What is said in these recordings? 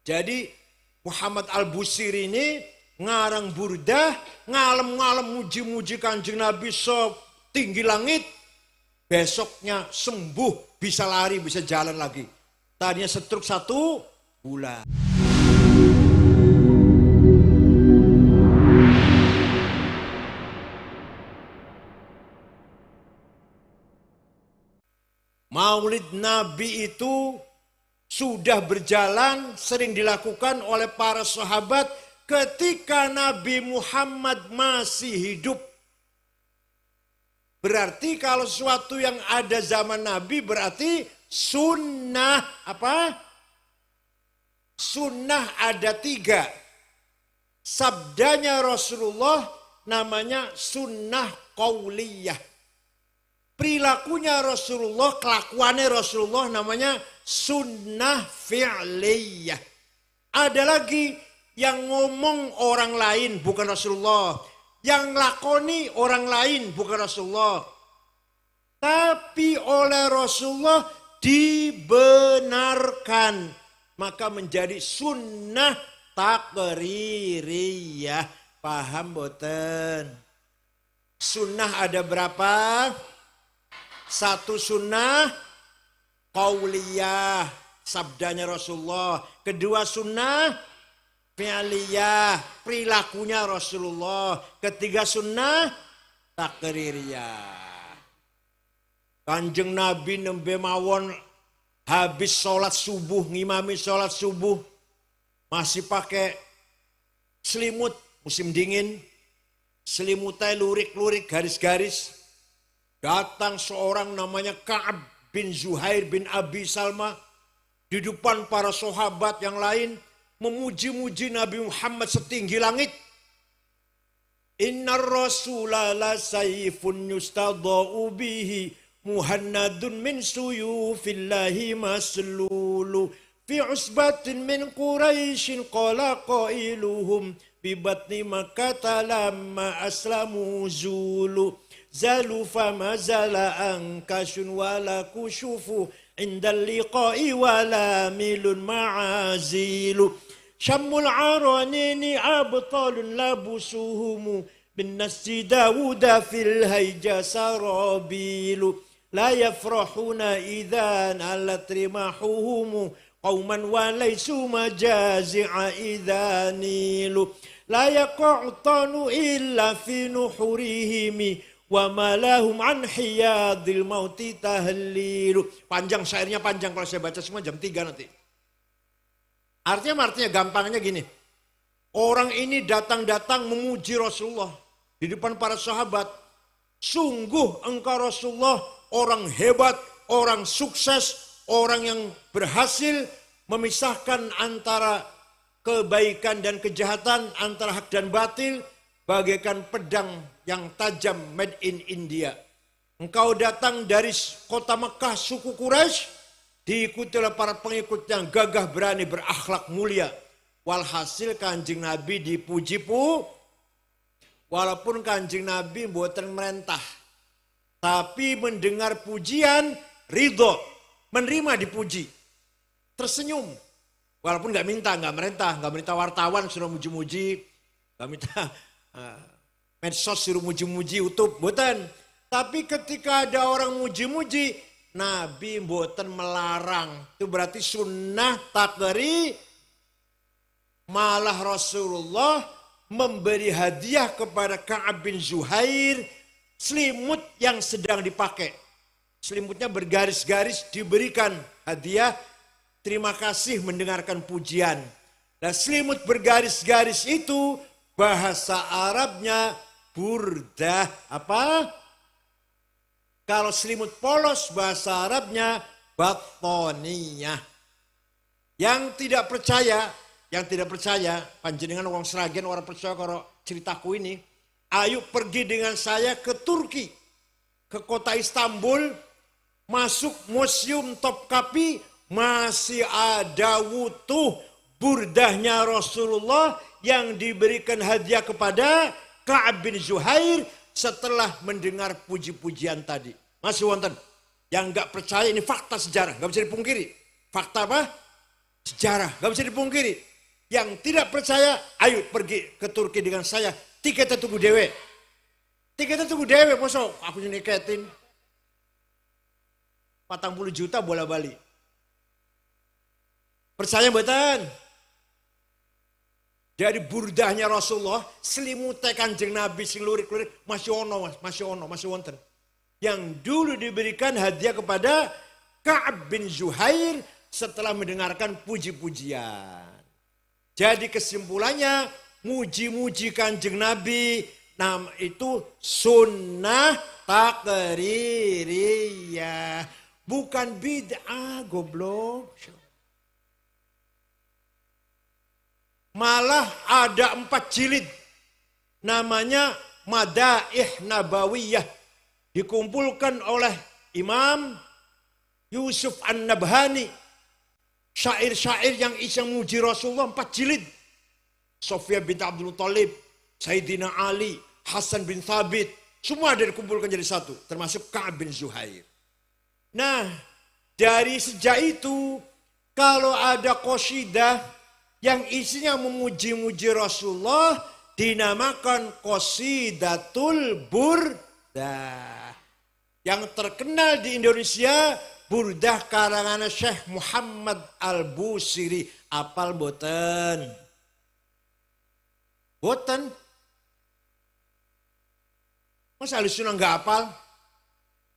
Jadi Muhammad Al-Busiri ini ngarang burdah, ngalem-ngalem muji-muji Kanjeng Nabi setinggi langit. Besoknya sembuh, bisa lari, bisa jalan lagi. Tadinya stroke 1 bulan. Maulid Nabi itu sudah berjalan, sering dilakukan oleh para sahabat ketika Nabi Muhammad masih hidup. Berarti kalau sesuatu yang ada zaman Nabi berarti sunnah apa? Sunnah ada 3. Sabdanya Rasulullah namanya sunnah qauliyah. Perilakunya Rasulullah, kelakuannya Rasulullah namanya sunnah fi'liyah. Ada lagi yang ngomong orang lain bukan Rasulullah. Yang lakoni orang lain bukan Rasulullah. Tapi oleh Rasulullah dibenarkan. Maka menjadi sunnah takririyah. Paham boten? Sunnah ada berapa? 1 sunnah qauliyah, sabdanya Rasulullah. 2 sunnah fi'liyah, perilakunya Rasulullah. 3 sunnah takririyah. Kanjeng Nabi nembe mawon habis sholat subuh, ngimami sholat subuh, masih pakai selimut musim dingin. Selimutnya lurik-lurik, garis-garis. Datang seorang namanya Ka'ab bin Zuhair bin Abi Salma di depan para sahabat yang lain memuji-muji Nabi Muhammad setinggi langit. Innar rasula la sayfun yustadha'u bihi muhannadun min suyufillahi maslulu fi usbatin min quraisyin qala qailuhum bi batni makkah lamma aslamu zulu zalu fama zala angkashun wala kushufu indal liqa'i wala milun ma'azilu syammul aranini abtalun labusuhumu bin nasi dawuda fil hayja sarabilu la yafrahuna idhan ala trimahuhumu qawman walaysu majazi'a idhanilu la yaqa'tanu illa fi nuhurihimi wa malahum an hiyadil mauti tahlilu. Panjang syairnya, panjang kalau saya baca semua jam 3 nanti. Artinya gampangnya gini. Orang ini datang-datang memuji Rasulullah di depan para sahabat. Sungguh engkau Rasulullah orang hebat, orang sukses, orang yang berhasil memisahkan antara kebaikan dan kejahatan, antara hak dan batil, bagaikan pedang yang tajam made in India. Engkau datang dari kota Mekah, suku Quraisy, diikuti oleh para pengikut yang gagah berani, berakhlak mulia. Walhasil Kanjeng Nabi dipuji walaupun Kanjeng Nabi mboten merentah. Tapi mendengar pujian, ridho, menerima dipuji. Tersenyum. Walaupun nggak minta wartawan suruh muji-muji, nggak minta medsos suruh muji-muji YouTube, boten. Tapi ketika ada orang muji-muji, Nabi boten melarang. Itu berarti sunnah takrir. Malah Rasulullah memberi hadiah kepada Ka'ab bin Zuhair selimut yang sedang dipakai. Selimutnya bergaris-garis, diberikan hadiah. Terima kasih mendengarkan pujian. Dan selimut bergaris-garis itu bahasa Arabnya burdah apa? Kalau selimut polos bahasa Arabnya batoniyah. Yang tidak percaya, panjenengan orang Sragen, orang percaya kalau ceritaku ini, ayo pergi dengan saya ke Turki, ke kota Istanbul, masuk museum Topkapi, masih ada wutuh burdahnya Rasulullah yang diberikan hadiah kepada Ka'ab bin Zuhair setelah mendengar puji-pujian tadi. Masih wonten yang nggak percaya, ini fakta sejarah, nggak bisa dipungkiri. Fakta apa? Sejarah, gak bisa dipungkiri. Yang tidak percaya, ayo pergi ke Turki dengan saya. Tiketnya tunggu dewe. Tiketnya tunggu dewe, masa aku niketin. 40 juta bola balik. Percaya mboten? Jadi burdahnya Rasulullah, selimutnya Kanjeng Nabi sing lurik-lurik masih ono, masih wonten. Yang dulu diberikan hadiah kepada Ka'ab bin Zuhair setelah mendengarkan puji-pujian. Jadi kesimpulannya, muji-muji Kanjeng Nabi, itu sunnah takririyah. Bukan bid'ah, goblok. Malah ada 4 jilid. Namanya Madaih Nabawiyah. Dikumpulkan oleh Imam Yusuf An-Nabhani. Syair-syair yang isi muji Rasulullah 4 jilid. Sofia bin Abdul Thalib, Sayyidina Ali, Hasan bin Thabit. Semua ada dikumpulkan jadi satu. Termasuk Ka'ab bin Zuhair. Nah, dari sejak itu, kalau ada qasidah yang isinya memuji-muji Rasulullah, dinamakan Qasidatul Burdah. Yang terkenal di Indonesia, Burdah karangan Syekh Muhammad Al-Busiri. Apal boten? Boten? Masa Ahlussunnah nggak apal?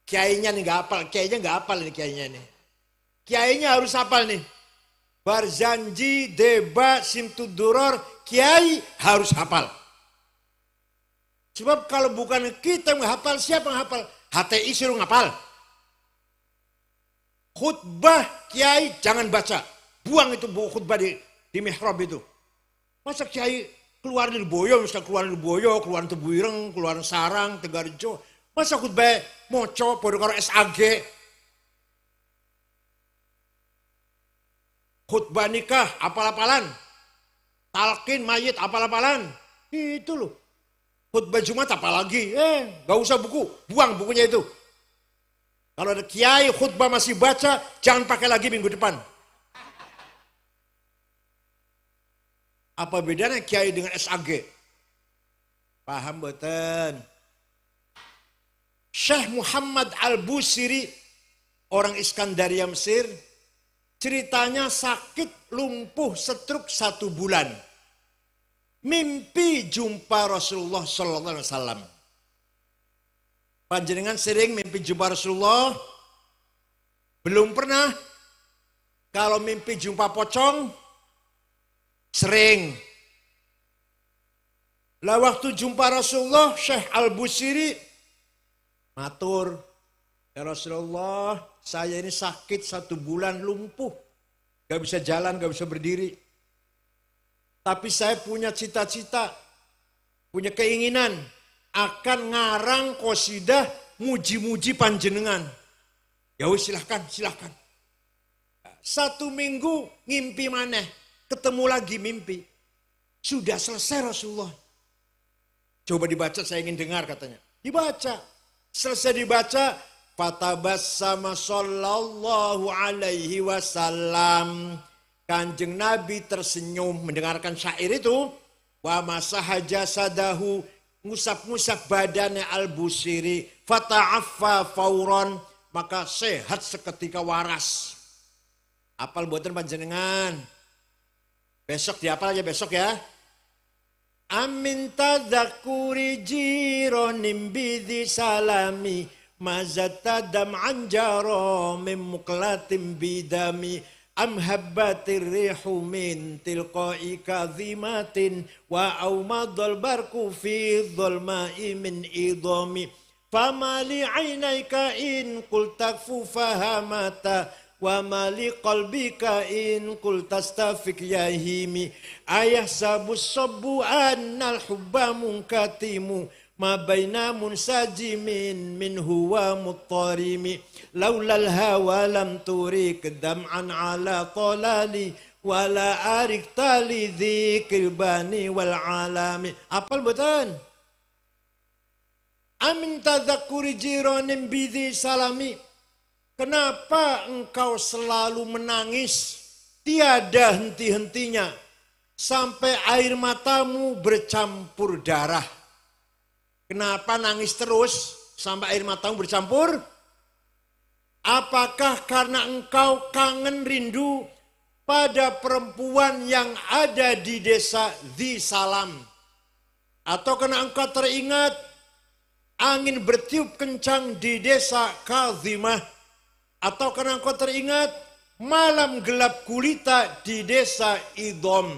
Kiainya nih nggak apal, kiainya nggak apal nih kiainya nih. Kiainya harus apal nih. Barzanji, Deba, Simtuduror, kiai harus hafal. Sebab kalau bukan kita menghafal, siapa yang hafal? HTI suruh ngapal. Khutbah kiai jangan baca. Buang itu buku khutbah di mihrab itu. Masa kiai keluar dari Boyo, misalnya keluar dari Boyo, keluar dari Tebuireng, keluar dari Sarang, Tegarjo. Masa khutbah moco, bodoh karo SAG. Khutbah nikah, apal-apalan. Talqin mayit, apal-apalan. Itu loh. Khutbah Jumat apalagi. Gak usah buku, buang bukunya itu. Kalau ada kiai khutbah masih baca, jangan pakai lagi minggu depan. Apa bedanya kiai dengan SAG? Paham betul. Syekh Muhammad Al-Busiri, orang Iskandaria Mesir, ceritanya sakit, lumpuh, stroke 1 bulan. Mimpi jumpa Rasulullah Sallallahu Alaihi Wasallam. Panjenengan sering mimpi jumpa Rasulullah? Belum pernah? Kalau mimpi jumpa pocong? Sering. Lah waktu jumpa Rasulullah, Syekh Al-Busiri matur, ya Rasulullah, saya ini sakit 1 bulan, lumpuh. Gak bisa jalan, gak bisa berdiri. Tapi saya punya cita-cita, punya keinginan, akan ngarang qasidah muji-muji panjenengan. Ya wis silahkan. 1 minggu ngimpi maneh, ketemu lagi mimpi. Sudah selesai Rasulullah. Coba dibaca, saya ingin dengar katanya. Dibaca. Selesai dibaca, fatabassama sallallahu alaihi wasallam. Kanjeng Nabi tersenyum mendengarkan syair itu. Wa masaha jasadahu, ngusap-ngusap badannya Al-Busiri. Fata'affa fauran, maka sehat seketika waras. Apal buatan panjenengan. Besok dihafal aja besok ya. Amin tadzakuri jironim bidhi salami mazatadam anjaro mim muklatim bidami am habbatir rihu min tilqai kadhimatin wa aumadul barku fi dhulma'i min idami fama li ainaika in qul takfu fahamata wa mali qalbika in qul tastafik yahimi ayah sabus sabbu annal hubba munkatimu ma baina munsajimin min huwa muttarimi laulal hawa lam turik dam'an ala talali wala arik tali dzikir bani wal alami. Apal betul? Amin tadzakuri jiranin bidhi salami. Kenapa engkau selalu menangis tiada henti-hentinya sampai air matamu bercampur darah. Kenapa nangis terus sampai air matamu bercampur? Apakah karena engkau kangen rindu pada perempuan yang ada di desa Dhi Salam? Atau karena engkau teringat angin bertiup kencang di desa Kazimah? Atau karena engkau teringat malam gelap gulita di desa Idom?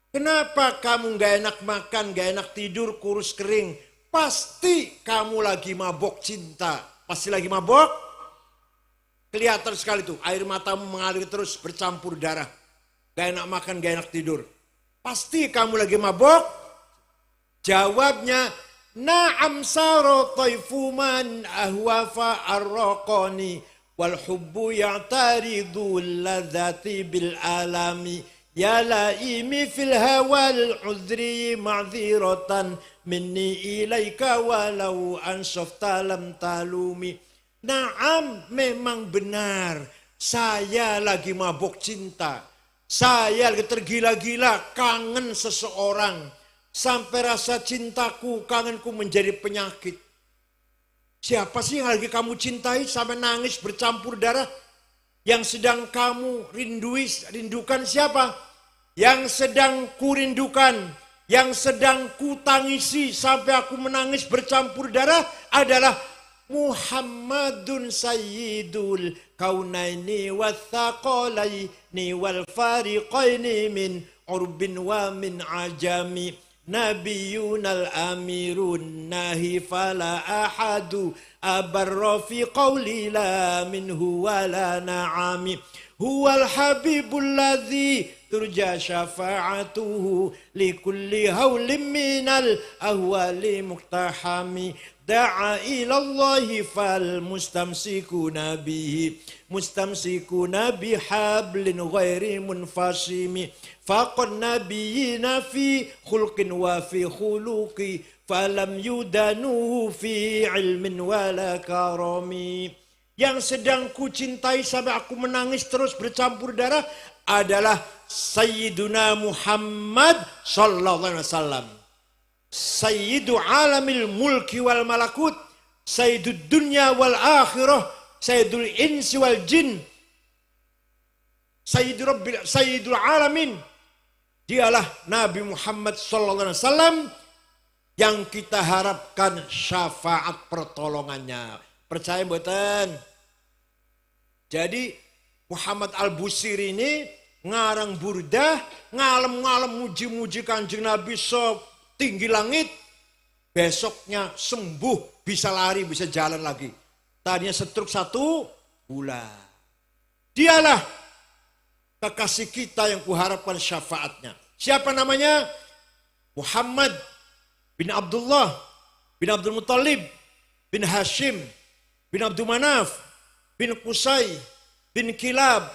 Kenapa kamu gak enak makan, gak enak tidur, kurus kering? Pasti kamu lagi mabok cinta. Pasti lagi mabok. Kelihatan sekali tuh, air matamu mengalir terus bercampur darah. Gak enak makan, gak enak tidur. Pasti kamu lagi mabok. Jawabnya, na'am saro taifuman ahwafa arraqani wal hubbu ya'taridu ladhati bil alami ya laimi fil hawal uzri ma'ziratan minni ilaika walau ansafta lam talumi. Naam, memang benar, saya lagi mabuk cinta, saya lagi tergila-gila kangen seseorang, sampai rasa cintaku, kangenku menjadi penyakit. Siapa sih yang lagi kamu cintai sampai nangis bercampur darah? Yang sedang kamu rindukan siapa? Yang sedang kurindukan, yang sedang kutangisi sampai aku menangis bercampur darah adalah Muhammadun sayyidul kaunaini wathaqalaini wal fariqaini min urbin wa min ajami. Nabiyunal amirun nahi fala ahadu abarra fi qawli la minhu wala na'ami. Huwal habibul ladzi turja syafa'atuhu likulli hawlim minal ahwali muktahami. Da'a ilallahi fal mustamsikuna bihi mustamsikuna bihablin ghairi munfasimi. Faqad nabiyina fi khulqin wa fi khuluqi falam yudanuhu fi ilmin wala karami. Yang sedang ku cintai sampai aku menangis terus bercampur darah adalah Sayyiduna Muhammad sallallahu alaihi wasallam. Sayyidu alamil mulki wal malakut, sayyidud dunya wal akhirah, sayyidul insi wal jin, sayyidul alamin. Dialah Nabi Muhammad sallallahu alaihi wasallam yang kita harapkan syafaat pertolongannya. Percaya mboten? Jadi Muhammad Al-Busiri ini ngarang burdah, ngalem-ngalem muji-muji Kanjeng Nabi tinggi langit, besoknya sembuh, bisa lari, bisa jalan lagi. Tadinya stroke 1 bulan. Dialah kekasih kita yang kuharapkan syafaatnya. Siapa namanya? Muhammad bin Abdullah bin Abdul Muttalib bin Hashim bin Abdul Manaf bin Qusay bin Kilab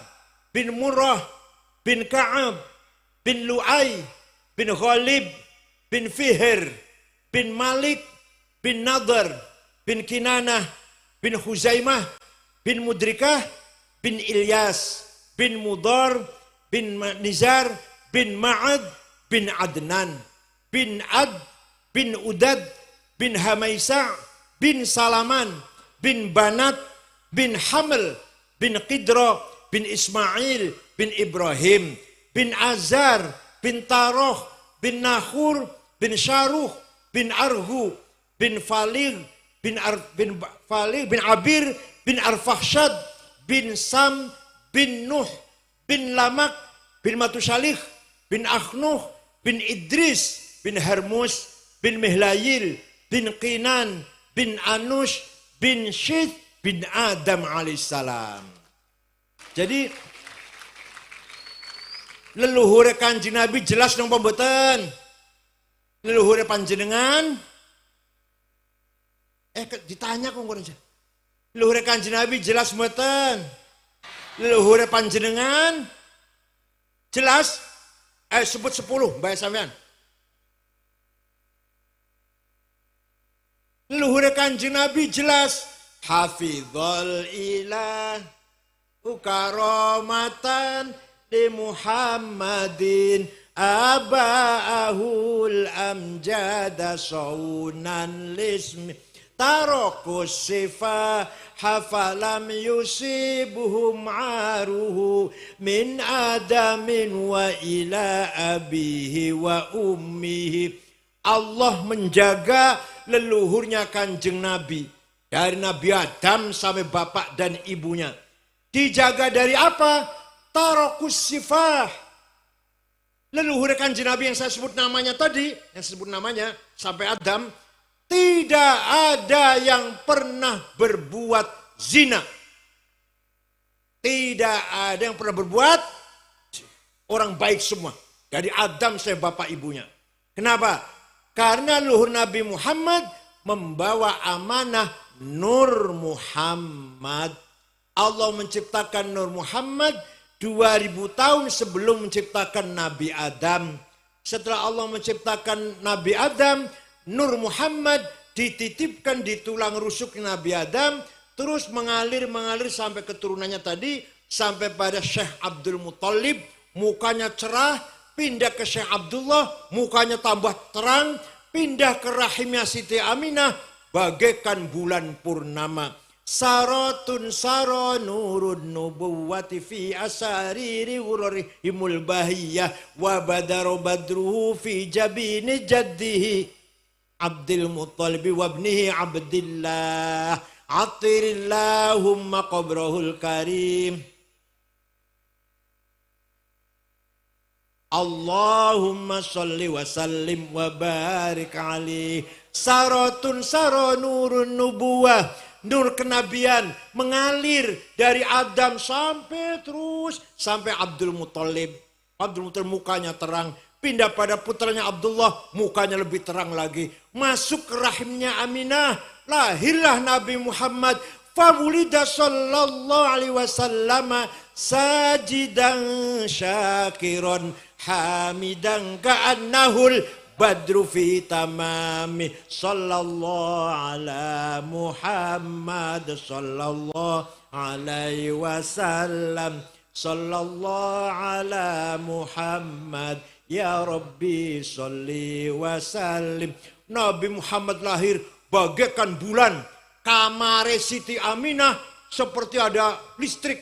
bin Murrah bin Ka'ab bin Lu'ay bin Ghalib bin Fihr bin Malik bin Nadar bin Kinanah bin Huzaimah bin Mudrikah bin Ilyas bin Mudar bin Nizar bin Ma'ad bin Adnan bin Ad bin Udad bin Hamaisa bin Salaman bin Banat bin Haml bin Qidra bin Ismail bin Ibrahim bin Azar bin Taroh bin Nahur bin Syaruh bin Arhu bin Falig bin Abir bin Arfakhshad bin Sam bin Nuh bin Lamak bin Matusalih bin Akhnuh bin Idris bin Hermus bin Mihlayil bin Qinan bin Anush bin Syith bin Adam alaihissalam. Jadi leluhur Kanjeng Nabi jelas dong pemboten. Leluhur panjenengan ditanya kok aja. Leluhur Kanjeng Nabi jelas mboten. Leluhur panjenengan jelas. Sebut 10 mbak sampean. Leluhur Kanjeng Nabi jelas. Hafizul ilah karamatan li Muhammadin aba'ahul amjada saunan lismi tarokus sifah hafalam yusibuhum aruhu min adamin wa ila abihi wa ummihi. Allah menjaga leluhurnya Kanjeng Nabi dari Nabi Adam sampai bapak dan ibunya. Dijaga dari apa? Tarokus sifah. Leluhur Kanjeng Nabi yang saya sebut namanya tadi, yang sebut namanya sampai Adam, tidak ada yang pernah berbuat zina. Tidak ada yang pernah berbuat, orang baik semua. Dari Adam sampai bapak ibunya. Kenapa? Karena leluhur Nabi Muhammad membawa amanah Nur Muhammad. Allah menciptakan Nur Muhammad 2000 tahun sebelum menciptakan Nabi Adam. Setelah Allah menciptakan Nabi Adam, Nur Muhammad dititipkan di tulang rusuk Nabi Adam, terus mengalir sampai keturunannya tadi, sampai pada Syekh Abdul Muttalib, mukanya cerah, pindah ke Syekh Abdullah, mukanya tambah terang, pindah ke rahimnya Siti Aminah, bagaikan bulan purnama. Saratun sara nurun nubuwati fi asariri wurrihimul bahiyah wa badaru badruhu fi jabini jaddihi Abdul Muttalib wa ibnihi Abdillah atirillahumma qabrahul karim. Allahumma salli wa sallim wa barik alaih. Saratun sara nurun nubuwah, nur kenabian mengalir dari Adam sampai Abdul Muttalib. Abdul Muttalib mukanya terang, pindah pada putranya Abdullah, mukanya lebih terang lagi. Masuk ke rahimnya Aminah, lahirlah Nabi Muhammad. Fawulida sallallahu alaihi wasallam sajidan syakiran hamidan ka'annahul badru fi tamami. Sallallahu ala Muhammad sallallahu alaihi wasallam. Sallallahu ala Muhammad ya Rabbi salli wa sallim. Nabi Muhammad lahir bagaikan bulan. Kamare Siti Aminah seperti ada listrik.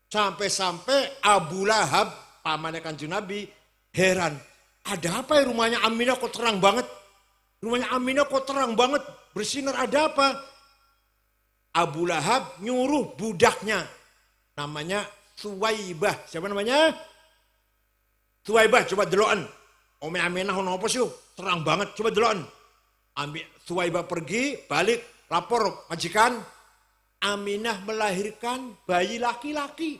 Sampai-sampai Abu Lahab, pamannya Kanjeng Nabi, heran. Ada apa ya rumahnya Aminah kok terang banget? Rumahnya Aminah kok terang banget, bersinar, ada apa? Abu Lahab nyuruh budaknya, namanya Suwaibah. Siapa namanya? Suwaibah, coba deloan. Ome Aminah ono apa sih? Terang banget, coba deloan. Suwaibah pergi, balik, lapor majikan. Aminah melahirkan bayi laki-laki.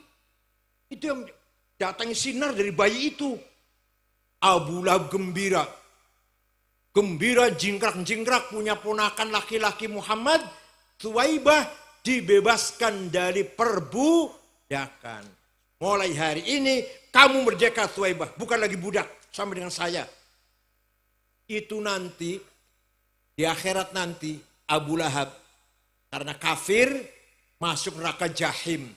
Itu yang datangi sinar dari bayi itu. Abu Lahab gembira. Gembira jingkrak-jingkrak punya ponakan laki-laki Muhammad. Suwaibah dibebaskan dari perbudakan. Mulai hari ini kamu merdeka Suwaibah, bukan lagi budak sama dengan saya. Itu nanti di akhirat nanti Abu Lahab karena kafir masuk neraka jahim.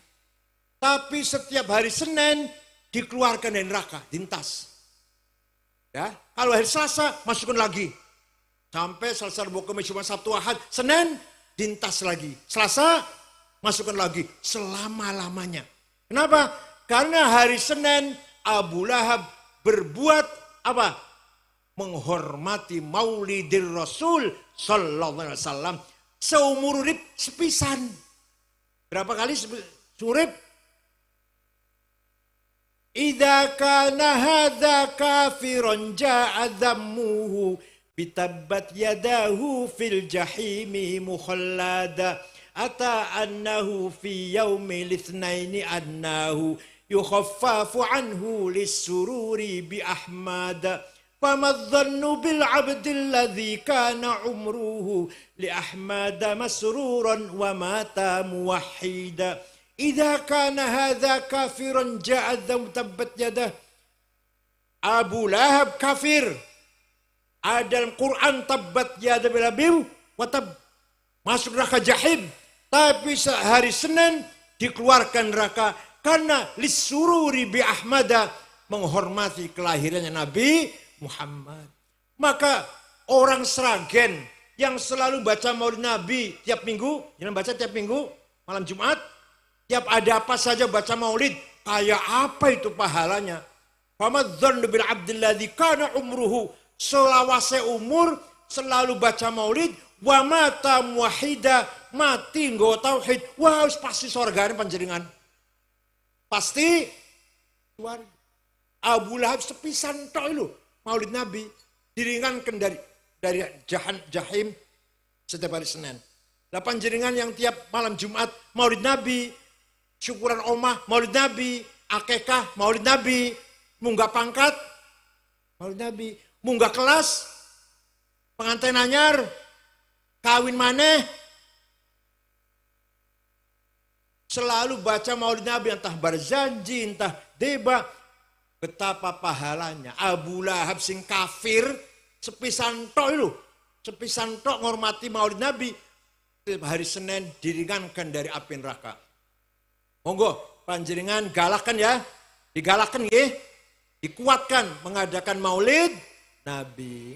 Tapi setiap hari Senin dikeluarkan dari neraka, dintas. Ya, kalau hari Selasa masukkan lagi. Sampai Selasa, Rabu, Kamis, Jumat, Sabtu, Ahad, Senin dintas lagi. Selasa masukkan lagi selama-lamanya. Kenapa? Karena hari Senin Abu Lahab berbuat apa? Menghormati Maulidir Rasul sallallahu alaihi wasallam seumur urip sepisan. Berapa kali surip? Idza kana hadza kafiran ja'a dhammuhu bitabbat yadahu fil jahimi mukhallada ata annahu fi yaumil itsnaini annahu yukhaffafu anhu lis-sururi bi ahmada. فما الظن بالعبد الذي كان عمره لأحمد مسرورا ومات موحدا إذا كان هذا كافرا جاء الذنب تبت يده. Abu Lahab kafir. Ada dalam Quran tabat yada bilabim watab, masuk neraka jahim. Tapi hari Senin dikeluarkan neraka Karena lisururi bi Ahmada, menghormati kelahirannya Nabi Muhammad. Maka orang Sragen yang selalu baca Maulid Nabi tiap minggu, jangan baca tiap minggu, malam Jumat, tiap ada apa saja baca Maulid, kayak apa itu pahalanya? Famadzan bil abdilladzi kana umruhu, selawase umur selalu baca Maulid, wa mata muwahhida, mati nggo tauhid, wah pasti surgane panjenengan. Pasti keluarga. Abu Lahab sepisan tok lho Maulid Nabi diringankan dari jahim setiap hari Senin. Lapan jaringan yang tiap malam Jumat Maulid Nabi, syukuran omah Maulid Nabi, akekah Maulid Nabi, munggah pangkat Maulid Nabi, munggah kelas, pengantin anyar, kawin maneh, selalu baca Maulid Nabi, entah berjanji, entah debat. Betapa pahalanya. Abu Lahab sing kafir, sepisan tok lho, sepisan tok ngormati Maulid Nabi, hari Senin diringankan dari api neraka. Monggo panjenengan galakan ya, digalakan nggih, dikuatkan mengadakan Maulid Nabi.